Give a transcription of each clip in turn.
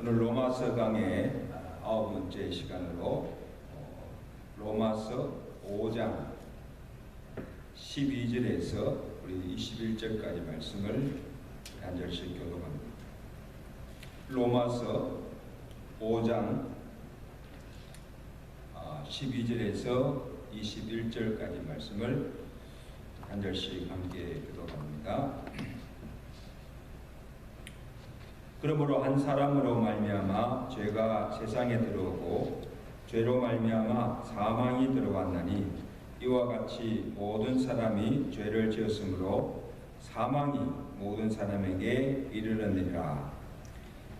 오늘 로마서 강의 9번째 시간으로 로마서 5장 12절에서 우리 21절까지 말씀을 한 절씩 교독합니다. 로마서 5장 12절에서 21절까지 말씀을 한 절씩 함께 교독합니다. 그러므로 한 사람으로 말미암아 죄가 세상에 들어오고 죄로 말미암아 사망이 들어왔나니 이와 같이 모든 사람이 죄를 지었으므로 사망이 모든 사람에게 이르렀느니라.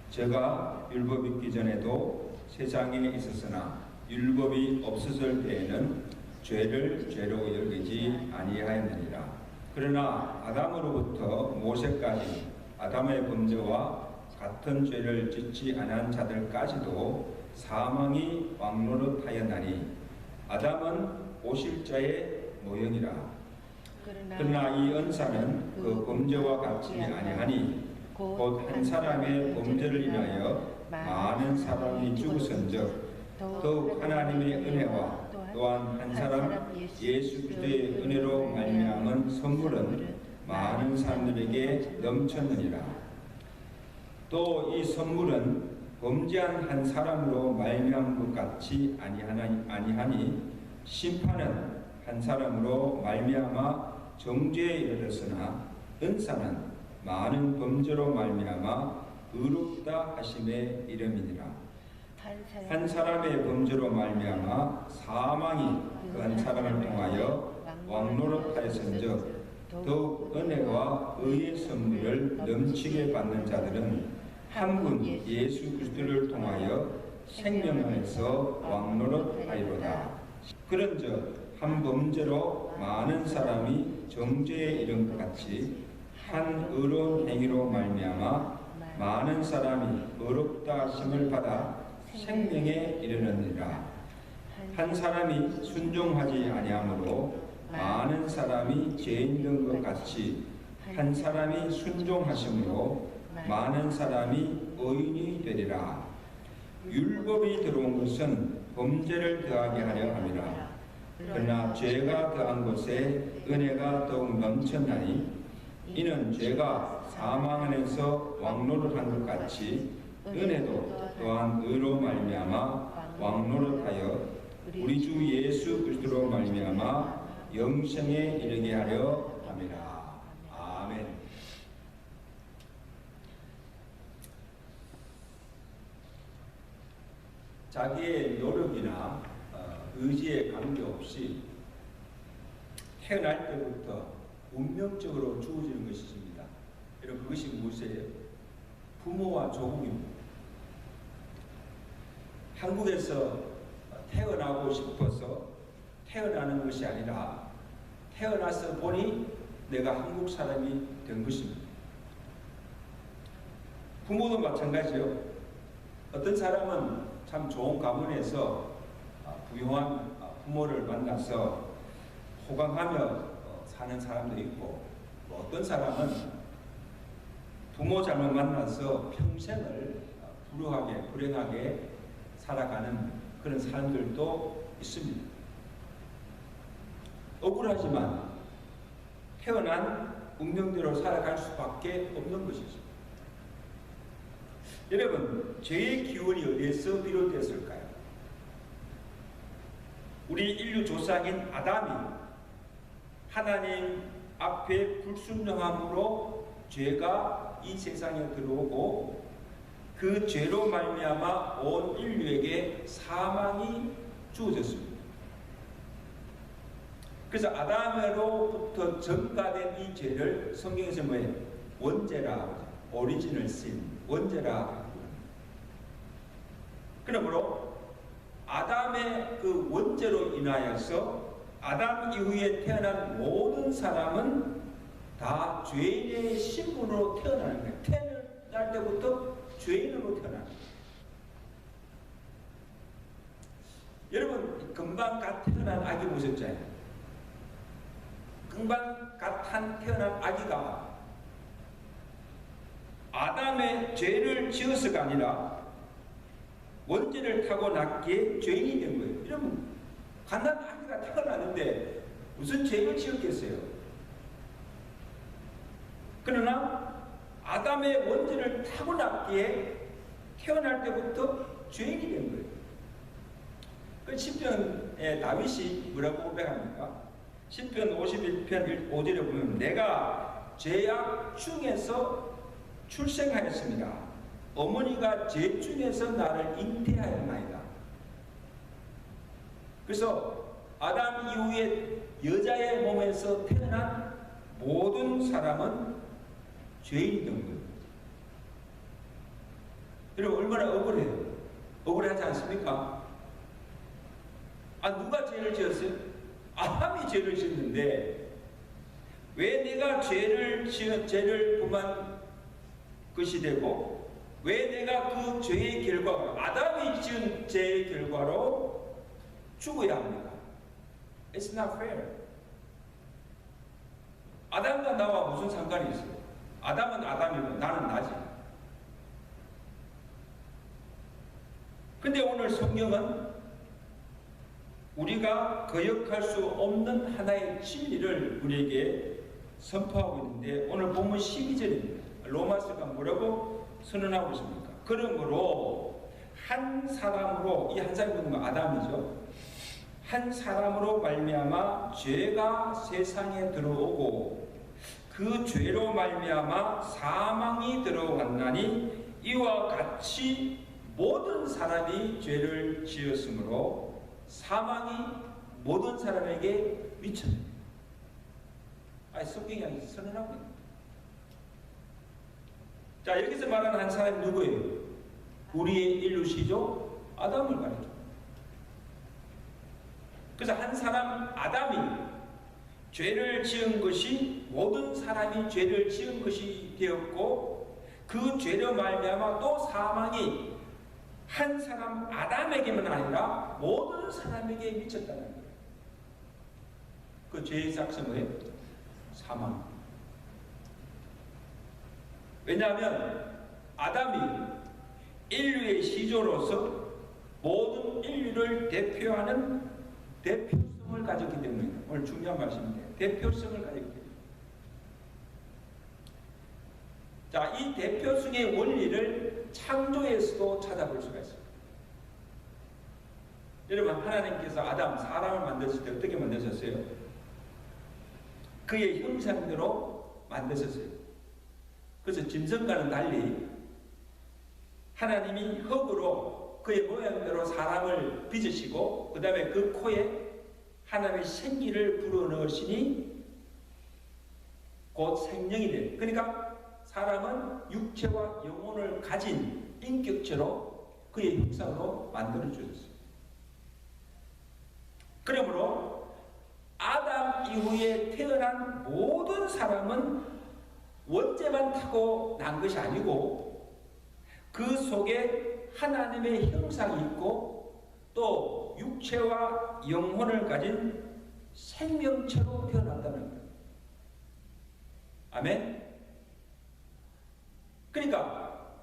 제가 율법 있기 전에도 세상에 있었으나 율법이 없었을 때에는 죄를 죄로 여기지 아니하였느니라. 그러나 아담으로부터 모세까지 아담의 범죄와 같은 죄를 짓지 않은 자들까지도 사망이 왕노릇하였나니 아담은 오실자의 모형이라. 그러나 이 언사는 그 범죄와 같지 아니하니 곧 한 사람의 범죄를 인하여 많은 사람이 죽으선즉 더욱 하나님의 은혜와 또한 한 사람 예수 그리스도의 은혜로 말미암은 선물은 많은 사람들에게 넘쳤느니라. 또 이 선물은 범죄한 한 사람으로 말미암은 것 같이 아니하니 심판은 한 사람으로 말미암아 정죄에 이르렀으나 은사는 많은 범죄로 말미암아 의롭다 하심에 이름이니라. 한 사람의 범죄로 말미암아 사망이 그 한 사람을 통하여 왕노릇하였은즉 더욱 은혜와 의의 선물을 넘치게 받는 자들은 한 분 예수 그리스도를 통하여 생명 안에서 왕노릇하리로다. 그런즉 한 범죄로 많은 사람이 정죄에 이른 것 같이 한 의로운 행위로 말미암아 많은 사람이 의롭다 하심을 받아 생명에 이르느니라. 한 사람이 순종하지 아니하므로 많은 사람이 죄인 된 것 같이 한 사람이 순종하심으로 많은 사람이 의인이 되리라. 율법이 들어온 것은 범죄를 더하게 하려 함이라. 그러나 죄가 더한 것에 은혜가 더욱 넘쳤나니 이는 죄가 사망 안에서 왕노릇한 것 같이 은혜도 또한 의로 말미암아 왕노릇하여 우리 주 예수 그리스도로 말미암아 영생에 이르게 하려 함이라. 아멘. 자기의 노력이나 의지에 관계없이 태어날 때부터 운명적으로 주어지는 것이 있습니다. 여러분, 그것이 무엇이에요? 부모와 조국입니다. 한국에서 태어나고 싶어서 태어나는 것이 아니라 태어나서 보니 내가 한국 사람이 된 것입니다. 부모도 마찬가지요. 어떤 사람은 참 좋은 가문에서 부유한 부모를 만나서 호강하며 사는 사람도 있고, 어떤 사람은 부모 잘못 만나서 평생을 불행하게 살아가는 그런 사람들도 있습니다. 억울하지만 태어난 운명대로 살아갈 수밖에 없는 것이죠. 여러분, 죄의 기원이 어디에서 비롯됐을까요? 우리 인류 조상인 아담이 하나님 앞에 불순종함으로 죄가 이 세상에 들어오고 그 죄로 말미암아 온 인류에게 사망이 주어졌습니다. 그래서 아담으로부터 전가된 이 죄를 성경에서 뭐예요? 원죄라, 오리지널 신, 원죄라. 그러므로 아담의 그 원죄로 인하여서 아담 이후에 태어난 모든 사람은 다 죄인의 신분으로 태어나는 거예요. 태어날 때부터 죄인으로 태어나는 거예요. 여러분, 금방 갓 태어난 아기 보셨잖아요. 금방 갓 태어난 아기가 아담의 죄를 지어서가 아니라 원죄를 타고났기에 죄인이 된 거예요. 이러면 가난하기가 타고났는데 무슨 죄를 지었겠어요? 그러나 아담의 원죄를 타고났기에 태어날 때부터 죄인이 된 거예요. 그 시편에 다윗이 뭐라고 고백합니까? 시편 51편 5절에 보면 내가 죄악 중에서 출생하였습니다. 어머니가 죄 중에서 나를 잉태하였나이다. 그래서 아담 이후에 여자의 몸에서 태어난 모든 사람은 죄인이 된 거예요. 여러분 얼마나 억울해요? 억울하지 않습니까? 누가 죄를 지었어요? 아담이 죄를 지었는데 왜 내가 죄를 범한 것이 되고 왜 내가 그 죄의 결과로 아담이 지은 죄의 결과로 죽어야 합니까? It's not fair. 아담과 나와 무슨 상관이 있어요? 아담은 아담이고 나는 나지. 근데 오늘 성경은 우리가 거역할 수 없는 하나의 진리를 우리에게 선포하고 있는데 오늘 본문 12절입니다. 로마서가 뭐라고 선언하고 있습니까? 그러므로 한 사람으로, 이 한 사람이 누구가 아담이죠. 한 사람으로 말미암아 죄가 세상에 들어오고 그 죄로 말미암아 사망이 들어왔나니 이와 같이 모든 사람이 죄를 지었으므로 사망이 모든 사람에게 미쳤습니다. 성경이 선언하고 있습니다. 자, 여기서 말하는 한 사람이 누구예요? 우리의 인류시죠? 아담을 가리킵니다. 그래서 한 사람 아담이 죄를 지은 것이 모든 사람이 죄를 지은 것이 되었고 그 죄로 말미암아 또 사망이 한 사람 아담에게만 아니라 모든 사람에게 미쳤다는 거예요. 그 죄의 삭은 뭐예요? 사망. 왜냐하면 아담이 인류의 시조로서 모든 인류를 대표하는 대표성을 가졌기 때문입니다. 오늘 중요한 말씀인데 대표성을 가졌기 때문입니다. 자, 이 대표성의 원리를 창조에서도 찾아볼 수가 있습니다. 여러분, 하나님께서 아담, 사람을 만드실 때 어떻게 만드셨어요? 그의 형상대로 만드셨어요. 그래서 짐승과는 달리 하나님이 흙으로 그의 모양대로 사람을 빚으시고 그 다음에 그 코에 하나님의 생기를 불어넣으시니 곧 생명이 돼요. 그러니까 사람은 육체와 영혼을 가진 인격체로 그의 형상으로 만들어 주셨어요. 그러므로 아담 이후에 태어난 모든 사람은 원죄만 타고 난 것이 아니고 그 속에 하나님의 형상이 있고 또 육체와 영혼을 가진 생명체로 태어났다는 거예요. 아멘. 그러니까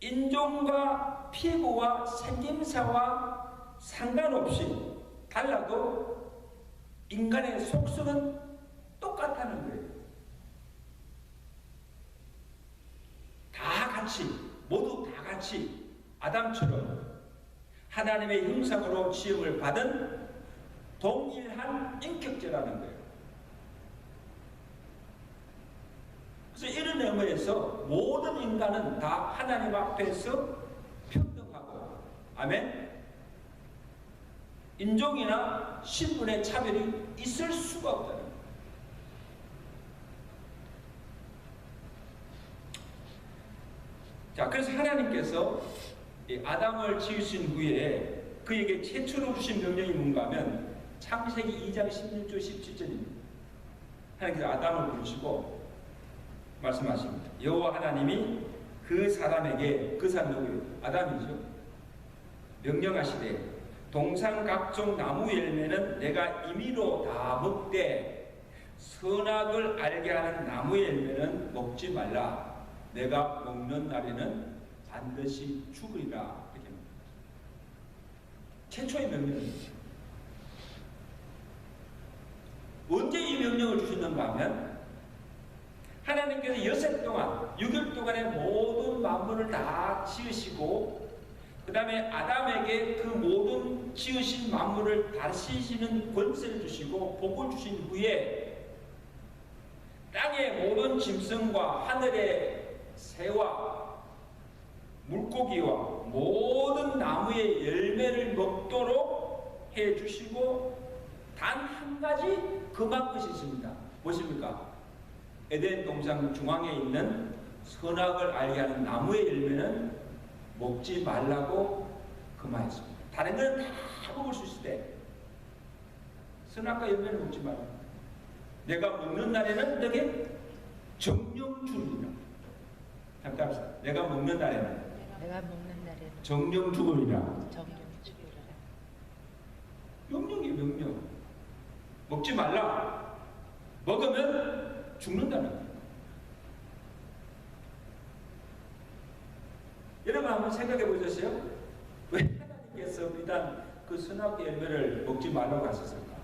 인종과 피부와 생김새와 상관없이 달라도 인간의 속성은 똑같다는 거예요. 다 같이, 모두 다 같이 아담처럼 하나님의 형상으로 지음을 받은 동일한 인격체라는 거예요. 그래서 이런 의미에서 모든 인간은 다 하나님 앞에서 평등하고, 아멘? 인종이나 신분의 차별이 있을 수가 없다는 거예요. 자, 그래서 하나님께서 아담을 지으신 후에 그에게 최초로 주신 명령이 뭔가 하면 창세기 2장 16절 17절입니다. 하나님께서 아담을 부르시고 말씀하십니다. 여호와 하나님이 그 사람에게, 그 사람 누구예요? 아담이죠. 명령하시되 동산 각종 나무 열매는 내가 임의로 다 먹되 선악을 알게 하는 나무 열매는 먹지 말라. 내가 먹는 날에는 반드시 죽으리라. 이렇게 합니다. 최초의 명령입니다. 언제 이 명령을 주셨는가 하면 하나님께서 여섯 동안 6일 동안에 모든 만물을 다 지으시고 그 다음에 아담에게 그 모든 지으신 만물을 다스리시는 권세를 주시고 복을 주신 후에 땅의 모든 짐승과 하늘의 새와 물고기와 모든 나무의 열매를 먹도록 해주시고 단 한 가지 금한 것이 있습니다. 무엇입니까? 에덴 동산 중앙에 있는 선악을 알게 하는 나무의 열매는 먹지 말라고 금하였습니다. 다른 건 다 먹을 수 있을 때 선악과 열매는 먹지 말라. 내가 먹는 날에는 너게 정령 주리라. 잠깐 합시다. 내가 먹는 날에는 정령 주리라. 명령이에요, 명령. 먹지 말라. 먹으면 죽는다는 거예요. 여러분 한번 생각해 보셨어요? 왜 하나님께서 비단 그 선악의 열매를 먹지 말라고 하셨을까?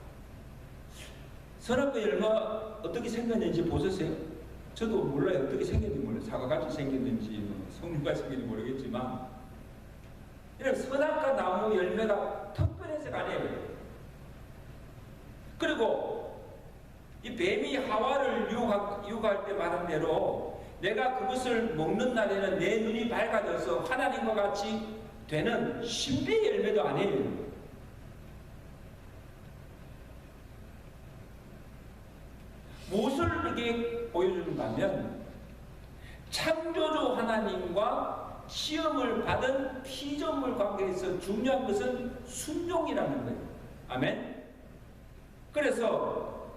선악의 열매 어떻게 생겼는지 보셨어요? 저도 몰라요. 어떻게 생겼는지 몰라요. 사과같이 생겼는지 석류가 생겼는지 모르겠지만 이런 선악과 나무 열매가 특별해서가 아니에요. 그리고 이 뱀이 하와를 유혹할 때 말한 대로 내가 그것을 먹는 날에는 내 눈이 밝아져서 하나님과 같이 되는 신비의 열매도 아니에요. 무엇을 이렇게 보여주는가 하면 창조주 하나님과 시험을 받은 피조물 관계에서 중요한 것은 순종이라는 거예요. 아멘. 그래서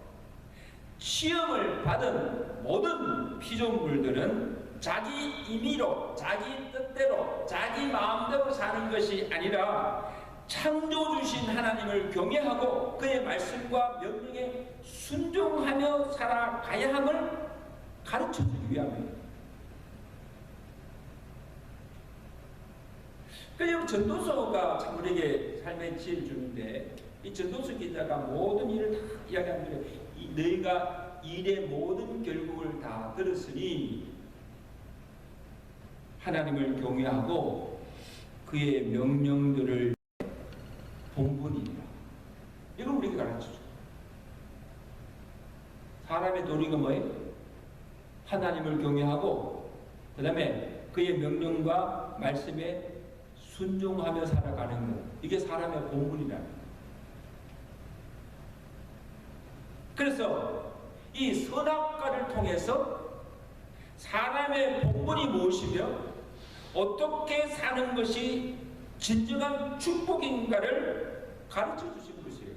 시험을 받은 모든 피조물들은 자기 임의로, 자기 뜻대로, 자기 마음대로 사는 것이 아니라 창조주신 하나님을 경외하고 그의 말씀과 명령에 순종하며 살아가야 함을 가르쳐주기 위함이에요. 그래서 전도서가 참 우리에게 삶의 지혜를 주는데 이 전도서 기자가 모든 일을 다 이야기하는 거예요. 너희가 일의 모든 결국을 다 들었으니 하나님을 경외하고 그의 명령들을 본분이니라. 이걸 우리에게 가르쳐줘. 사람의 도리가 뭐예요? 하나님을 경외하고 그 다음에 그의 명령과 말씀에 순종하며 살아가는 것. 이게 사람의 본분이라는 거예요. 그래서 이 선악과를 통해서 사람의 본분이 무엇이며 어떻게 사는 것이 진정한 축복인가를 가르쳐 주신 것이에요.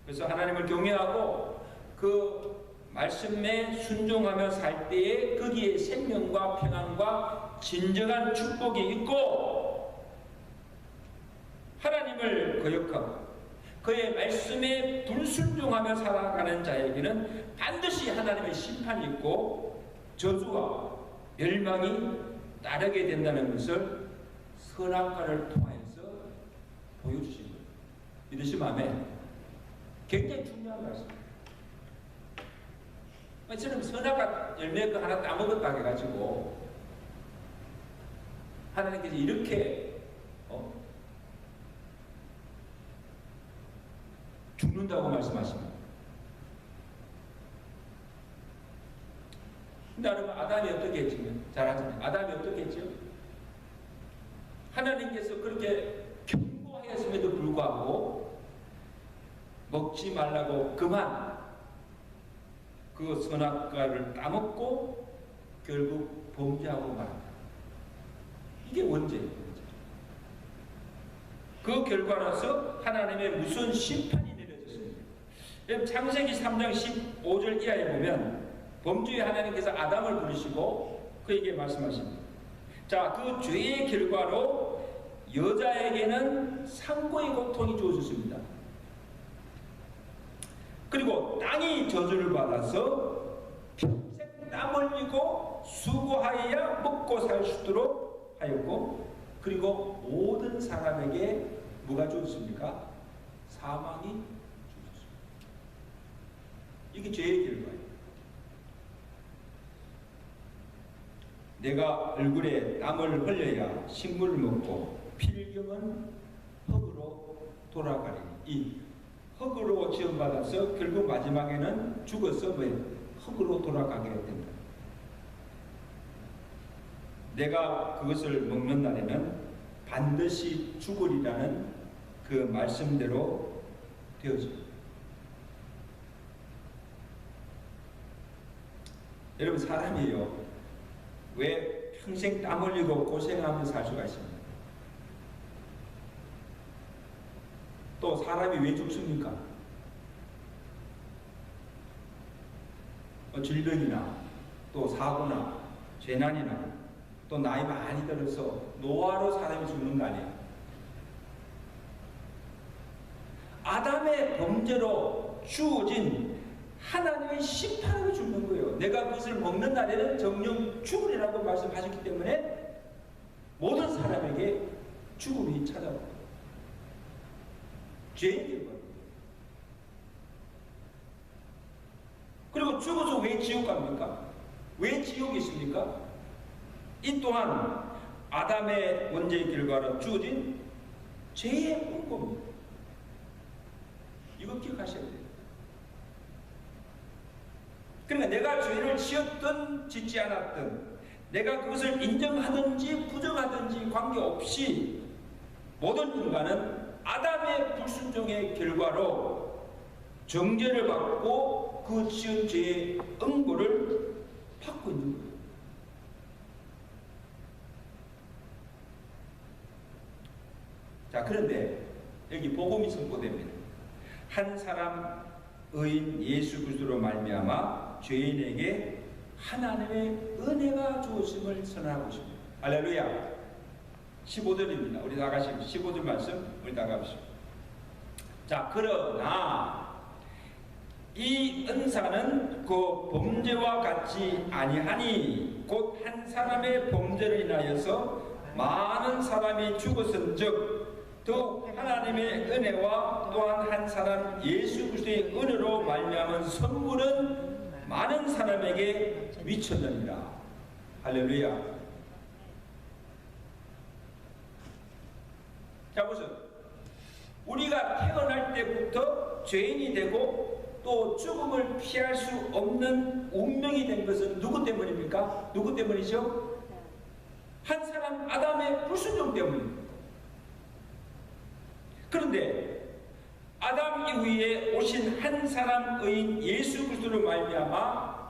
그래서 하나님을 경외하고 그 말씀에 순종하며 살 때에 거기에 생명과 평안과 진정한 축복이 있고 하나님을 거역하고 그의 말씀에 불순종하며 살아가는 자에게는 반드시 하나님의 심판이 있고 저주와 멸망이 따르게 된다는 것을 선악과를 통해서 보여주신 거예요. 믿으시면 아멘. 굉장히 중요한 말씀입니다. 저는 선악과 열매 거 하나 따먹었다 해가지고 하나님께서 이렇게 죽는다고 말씀하십니다. 근데 여러분 아담이 어떻게 했죠? 잘 아시죠? 아담이 어떻게 했죠? 하나님께서 그렇게 경고하였음에도 불구하고 먹지 말라고 그만 그 선악과를 따먹고 결국 범죄하고 말았다. 이게 원죄예요. 그 결과로서 하나님의 무슨 심판이 내려졌습니다. 창세기 3장 15절 이하에 보면 범죄의 하나님께서 아담을 부르시고 그에게 말씀하십니다. 자, 그 죄의 결과로 여자에게는 상고의 고통이 주어졌습니다. 그리고 땅이 저주를 받아서 평생 땀 흘리고 수고하여야 먹고 살 수 있도록 하였고 그리고 모든 사람에게 뭐가 주었습니까? 사망이 주었습니다. 이게 죄의 결과예요. 내가 얼굴에 땀을 흘려야 식물을 먹고 필경은 흙으로 돌아가리니, 이 흙으로 지원받아서 결국 마지막에는 죽어서 흙으로 돌아가게 된다. 내가 그것을 먹는 날에는 반드시 죽으리라는 그 말씀대로 되어집니다. 여러분, 사람이요, 왜 평생 땀 흘리고 고생하면서 살 수가 있습니까? 또 사람이 왜 죽습니까? 질병이나 또 사고나 재난이나 또 나이 많이 들어서 노화로 사람이 죽는 거 아니에요? 아담의 범죄로 주어진 하나님의 심판으로 죽는 거예요. 내가 그것을 먹는 날에는 정령 죽으리라고 말씀하셨기 때문에 모든 사람에게 죽음이 찾아옵니다. 죄의 결과. 그리고 죽어서 왜 지옥 갑니까? 왜 지옥이 있습니까? 이 또한 아담의 원죄의 결과로 주어진 죄의 원고입니다. 이거 기억하셔야 돼요. 그러니까 내가 죄를 지었든 짓지 않았든, 내가 그것을 인정하든지 부정하든지 관계없이 모든 인간은 아담의 불순종의 결과로 정죄를 받고 그 지은 죄의 응고를 받고 있는 거예요. 자, 그런데 여기 복음이 선포됩니다. 한 사람 의인 예수 그리스도로 말미암아 죄인에게 하나님의 은혜가 주어짐을 선언하고 있습니다. 할렐루야. 15절입니다. 우리 다 같이 15절 말씀 우리 다 같이. 자, 그러나 이 은사는 그 범죄와 같지 아니하니 곧 한 사람의 범죄를 인하여서 많은 사람이 죽었은즉 또 하나님의 은혜와 또한 한 사람 예수 그리스도의 은혜로 말미암은 선물은 많은 사람에게 미쳤느니라. 할렐루야. 자, 보세요. 우리가 태어날 때부터 죄인이 되고 또 죽음을 피할 수 없는 운명이 된 것은 누구 때문입니까? 누구 때문이죠? 한 사람 아담의 불순종 때문입니다. 그런데 아담 이후에 오신 한 사람 의인 예수 그리스도로 말미암아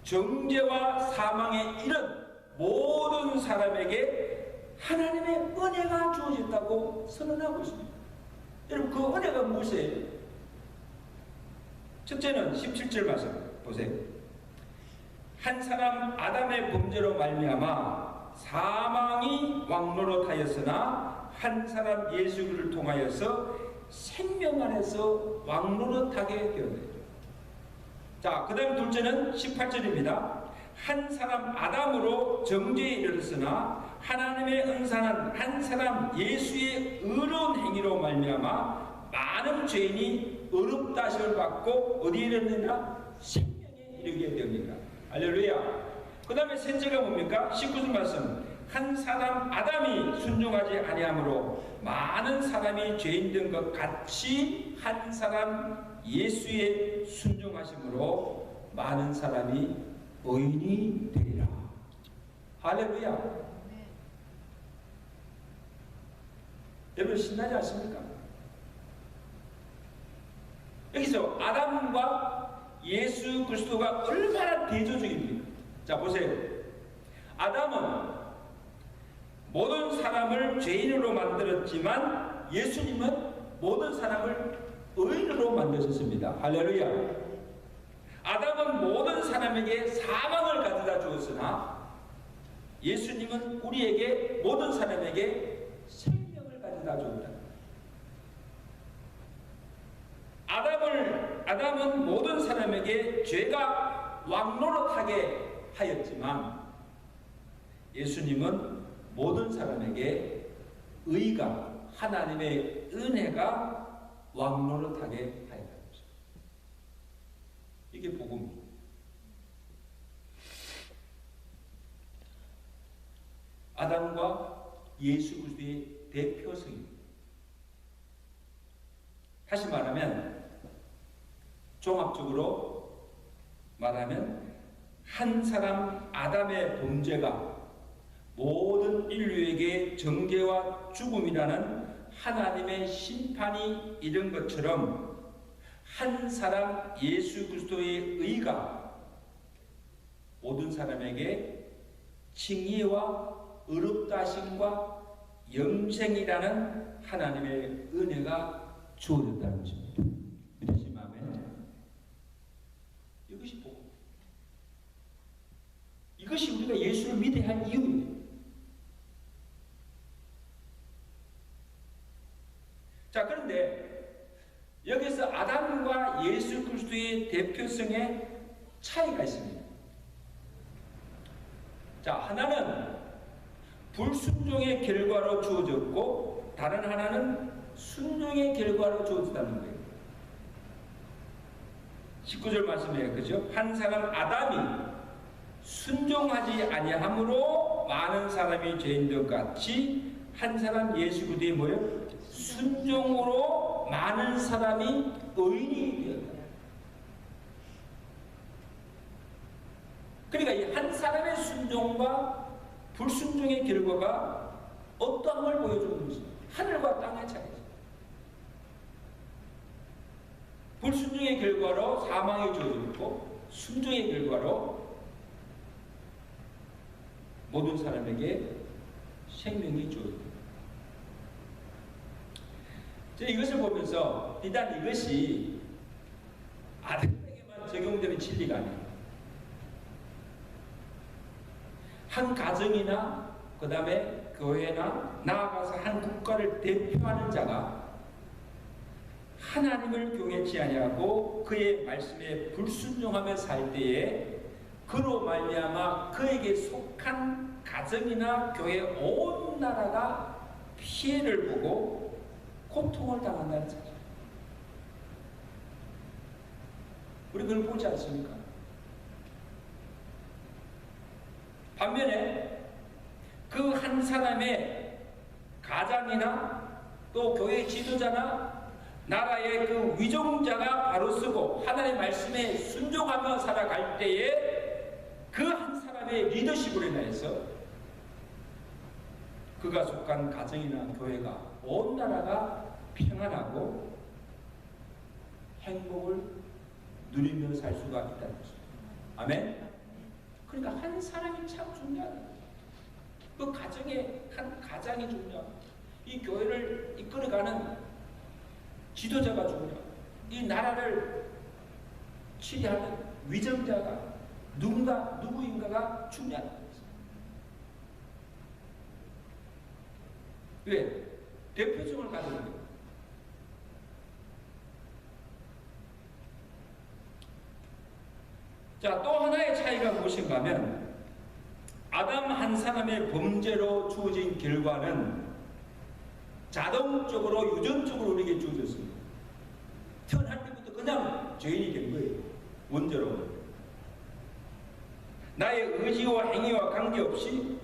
정죄와 사망에 이른 모든 사람에게 하나님의 은혜가 주어졌다고 선언하고 있습니다. 여러분, 그 은혜가 무엇이에요? 첫째는 17절 말씀 보세요. 한 사람 아담의 범죄로 말미암아 사망이 왕노릇하였으나 한 사람 예수 그리스도를 통하여서 생명 안에서 왕노릇하게 되었네요. 자, 그 다음 둘째는 18절입니다. 한 사람 아담으로 정죄에 이르렀으나 하나님의 은사는 한 사람 예수의 의로운 행위로 말미암아 많은 죄인이 의롭다 하심을 받고 어디에 이르느냐? 생명에 이르게 되었느니라. 할렐루야. 그 다음에 셋째가 뭡니까? 19절 말씀. 한 사람 아담이 순종하지 아니하므로 많은 사람이 죄인 된 것 같이 한 사람 예수의 순종하심으로 많은 사람이 의인이 되리라. 할렐루야. 여러분, 신나지 않습니까? 여기서 아담과 예수 그리스도가 얼마나 대조적입니까? 자, 보세요. 아담은 모든 사람을 죄인으로 만들었지만 예수님은 모든 사람을 의인으로 만드셨습니다. 할렐루야. 아담은 모든 사람에게 사망을 가져다 주었으나 예수님은 우리에게 모든 사람에게 생명을 가져다 줬다. 아담은 모든 사람에게 죄가 왕노릇하게 하였지만 예수님은 모든 사람에게 의가 하나님의 은혜가 왕노릇하게 하였다. 이게 복음입니다. 아담과 예수 그리스도의 대표성입니다. 다시 말하면 종합적으로 말하면 한 사람 아담의 범죄가 모든 인류에게 정죄와 죽음이라는 하나님의 심판이 이른 것처럼 한 사람 예수 그리스도의 의가 모든 사람에게 칭의와 의롭다 하심과 영생이라는 하나님의 은혜가 주어졌다는 것입니다. 믿으시면 아멘. 이것이 복음. 이것이 우리가 예수를 믿어야 할 이유입니다. 자, 그런데 여기서 아담과 예수 그리스도의 대표성에 차이가 있습니다. 자, 하나는 불순종의 결과로 주어졌고 다른 하나는 순종의 결과로 주어졌다는 거예요. 19절 말씀이에요. 그죠? 한 사람 아담이 순종하지 아니함으로 많은 사람이 죄인 것 같이 한 사람 예수 그리스도의 뭐예요? 순종으로 많은 사람이 의인이 되었다. 그러니까 이 한 사람의 순종과 불순종의 결과가 어떠한 걸 보여주는 것입니다. 하늘과 땅의 차이죠. 불순종의 결과로 사망이 주어졌고 순종의 결과로 모든 사람에게 생명이 주어집니다. 이것을 보면서 비단 이것이 아담에게만 적용되는 진리가 아니에요. 한 가정이나 그 다음에 교회나 나아가서 한 국가를 대표하는 자가 하나님을 경외치 아니하고 그의 말씀에 불순종하며 살 때에 그로 말미암아 그에게 속한 가정이나 교회 온 나라가 피해를 보고 고통을 당한다는 사실. 우리 그걸 보지 않습니까? 반면에 그 한 사람의 가장이나 또 교회 지도자나 나라의 그 위종자가 바로 쓰고 하나님의 말씀에 순종하며 살아갈 때에 그 한 사람의 리더십으로 인해서 그가 속한 가정이나 교회가 온 나라가 평안하고 행복을 누리며 살 수가 있다는 것입니다. 아멘? 그러니까 한 사람이 참 중요하다. 그 가정의 한 가장이 중요하고 이 교회를 이끌어가는 지도자가 중요하고 이 나라를 치리하는 위정자가 누구인가가 중요하다. 왜? 대표성을 가지는 거예요. 자, 또 하나의 차이가 무엇인가 하면 아담 한 사람의 범죄로 주어진 결과는 자동적으로 유전적으로 우리에게 주어졌습니다. 태어날 때부터 그냥 죄인이 된 거예요. 원죄로. 나의 의지와 행위와 관계없이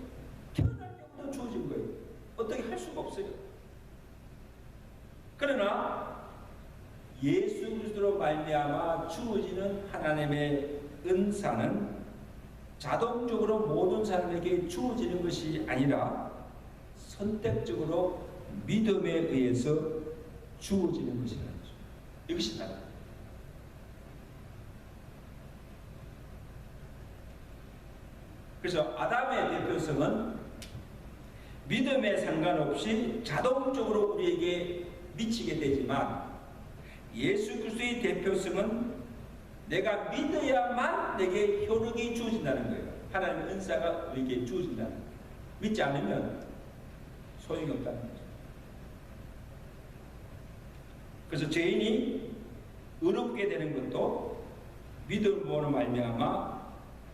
태어날 때부터 주어진 거예요. 어떻게 할 수가 없어요. 그러나 예수 그리스도로 말미암아 주어지는 하나님의 은사는 자동적으로 모든 사람에게 주어지는 것이 아니라 선택적으로 믿음에 의해서 주어지는 것이라는 거죠. 이것이 다르다. 그래서 아담의 대표성은 믿음에 상관없이 자동적으로 우리에게 미치게 되지만 예수 그리스도의 대표성은 내가 믿어야만 내게 효력이 주어진다는 거예요. 하나님의 은사가 우리에게 주어진다는 거예요. 믿지 않으면 소용이 없다는 거죠. 그래서 죄인이 의롭게 되는 것도 믿음으로 말미암아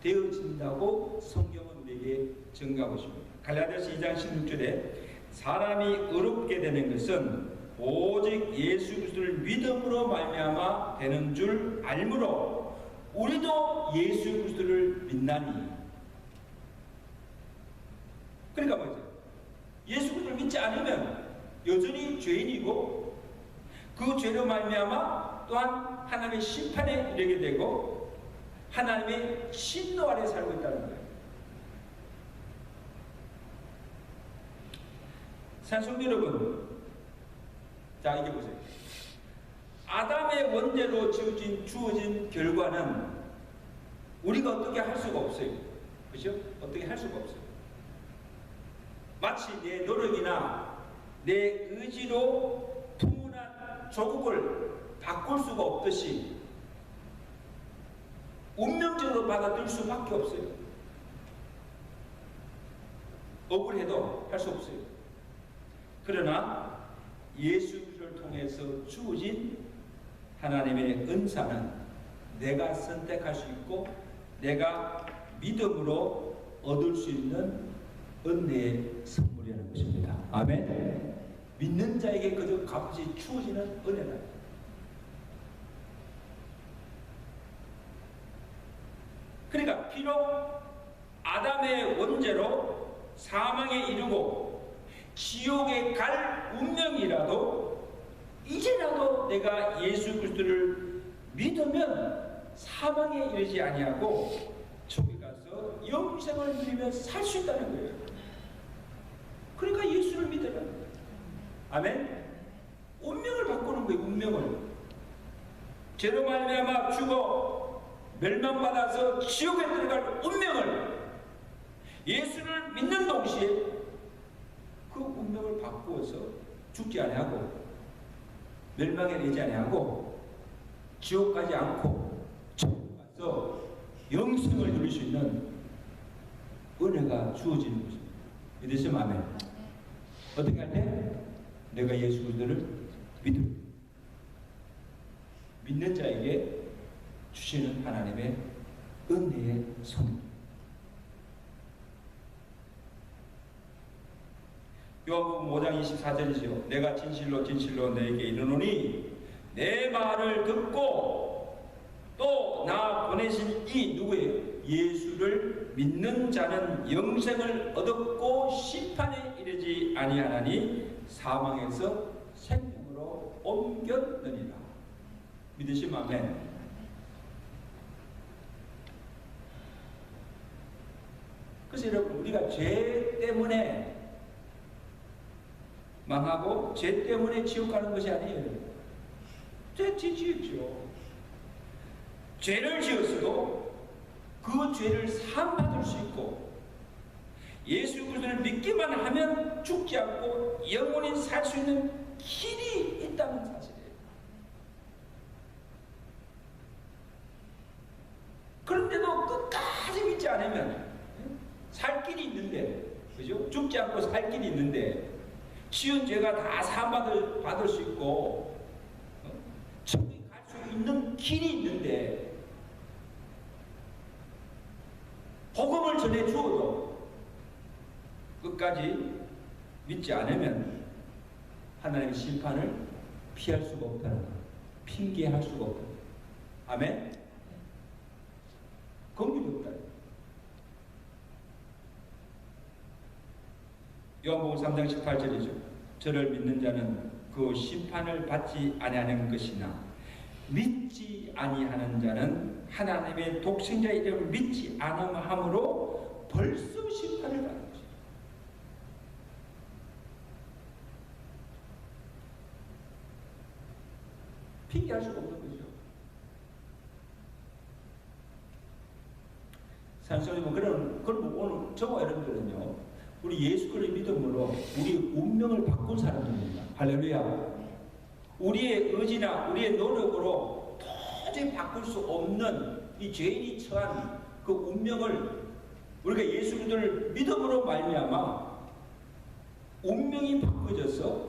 되어진다고 성경은 우리에게 증가하고 있습니다. 갈라디아서 2장 16절에 사람이 의롭게 되는 것은 오직 예수 그리스도를 믿음으로 말미암아 되는 줄 알므로 우리도 예수 그리스도를 믿나니. 그러니까 뭐죠? 예수 그리스도를 믿지 않으면 여전히 죄인이고 그 죄로 말미암아 또한 하나님의 심판에 이르게 되고 하나님의 신노 아래 살고 있다는 거예요. 성도 여러분, 자 이게 보세요. 아담의 원죄로 주어진 결과는 우리가 어떻게 할 수가 없어요. 그죠? 어떻게 할 수가 없어요. 마치 내 노력이나 내 의지로 풍운한 조국을 바꿀 수가 없듯이 운명적으로 받아들일 수밖에 없어요. 억울해도 할 수 없어요. 그러나 예수 그리스도를 통해서 주어진 하나님의 은사는 내가 선택할 수 있고 내가 믿음으로 얻을 수 있는 은혜의 선물이라는 것입니다. 아멘. 믿는 자에게 그저 값이 주어지는 은혜다. 그러니까 비록 아담의 원죄로 사망에 이르고 지옥에 갈 운명이라도 이제라도 내가 예수 그리스도를 믿으면 사망에 이르지 아니하고 천국에 가서 영생을 누리며 살 수 있다는 거예요. 그러니까 예수를 믿으라는 거예요. 아멘. 운명을 바꾸는 거예요. 운명을. 죄로 말미암아 죽어 멸망받아서 지옥에 들어갈 운명을 예수를 믿는 동시에 그 운명을 바꾸어서 죽지 아니하고 멸망에 이르지 아니하고 지옥 가지 않고 천국 가서 영생을 누릴 수 있는 은혜가 주어지는 것입니다. 믿으시면 아멘. 어떻게 할 때? 내가 예수 그리스도를 믿는 자에게 주시는 하나님의 은혜의 선물. 요한복음 5장 24절이죠. 내가 진실로 진실로 너에게 이르노니 내 말을 듣고 또 나 보내신 이 누구예요? 예수를 믿는 자는 영생을 얻었고 심판에 이르지 아니하나니 사망에서 생명으로 옮겼느니라. 믿으시면 아멘. 그래서 여러분 우리가 죄 때문에 망하고 죄 때문에 지옥 가는 것이 아니에요. 죄 지었죠. 죄를 지었어도 그 죄를 사함받을 수 있고 예수 그리스도를 믿기만 하면 죽지 않고 영원히 살 수 있는 길이 있다는 사실이에요. 그런데도 끝까지 믿지 않으면 살 길이 있는데, 그죠? 죽지 않고 살 길이 있는데 지은 죄가 다 사함받을 수 있고 천국에 갈 수 있는 길이 있는데 복음을 전해 주어도 끝까지 믿지 않으면 하나님의 심판을 피할 수가 없다는 거예요. 핑계할 수가 없다는 거예요. 아멘? 긍휼이 없다는 거예요. 요한복음 3장 18절이죠. 저를 믿는 자는 그 심판을 받지 아니하는 것이나 믿지 아니하는 자는 하나님의 독생자의 이름을 믿지 않음으로 벌써 심판을 받는 것입니다. 핑계할 수가 없는 거죠. 산소님은 그럼 오늘 저와 여러분들은요, 우리 예수 그리스도 믿음으로 우리 운명을 바꾼 사람들입니다. 할렐루야. 우리의 의지나 우리의 노력으로 도저히 바꿀 수 없는 이 죄인이 처한 그 운명을 우리가 예수 그리스도를 믿음으로 말미암아 운명이 바꿔져서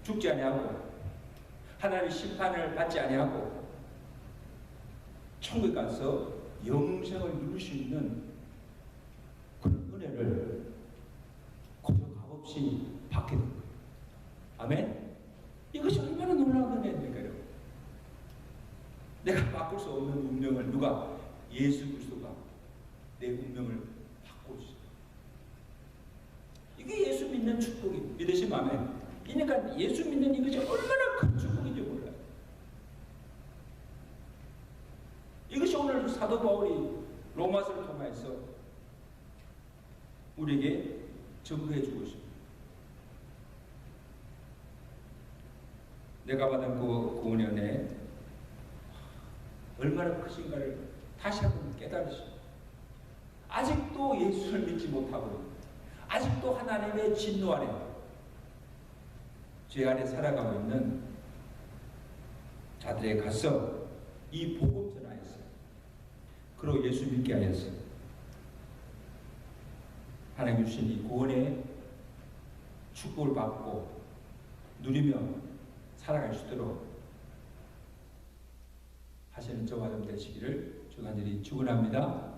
죽지 아니하고 하나님의 심판을 받지 아니하고 천국에 가서 영생을 누릴 수 있는 그런 은혜를 고저 값없이 없이 받게 된 거예요. 아멘? 이것이 얼마나 놀라운 은혜입니까, 여러분? 내가 바꿀 수 없는 운명을 누가? 예수 그리스도가 내 운명을 바꿔주세요. 이게 예수 믿는 축복입니다. 믿으시면 아멘? 그러니까 예수 믿는 이것이 얼마나 큰 축복인지 몰라요. 이것이 오늘 사도 바울이 로마서를 통해서 우리에게 증거해 주고 있습니다. 내가 받은 그 구원의 은혜 얼마나 크신가를 다시 한번 깨달으시고, 아직도 예수를 믿지 못하고 아직도 하나님의 진노 아래, 죄 안에 살아가고 있는 자들에 가서 이 복음 전하였어요. 그리고 예수 믿게 하였어요. 하나님 주신 이 구원의 축복을 받고 누리며 살아갈 수 있도록 하시는 저와 여러분 되시기를 주간절히 축원합니다.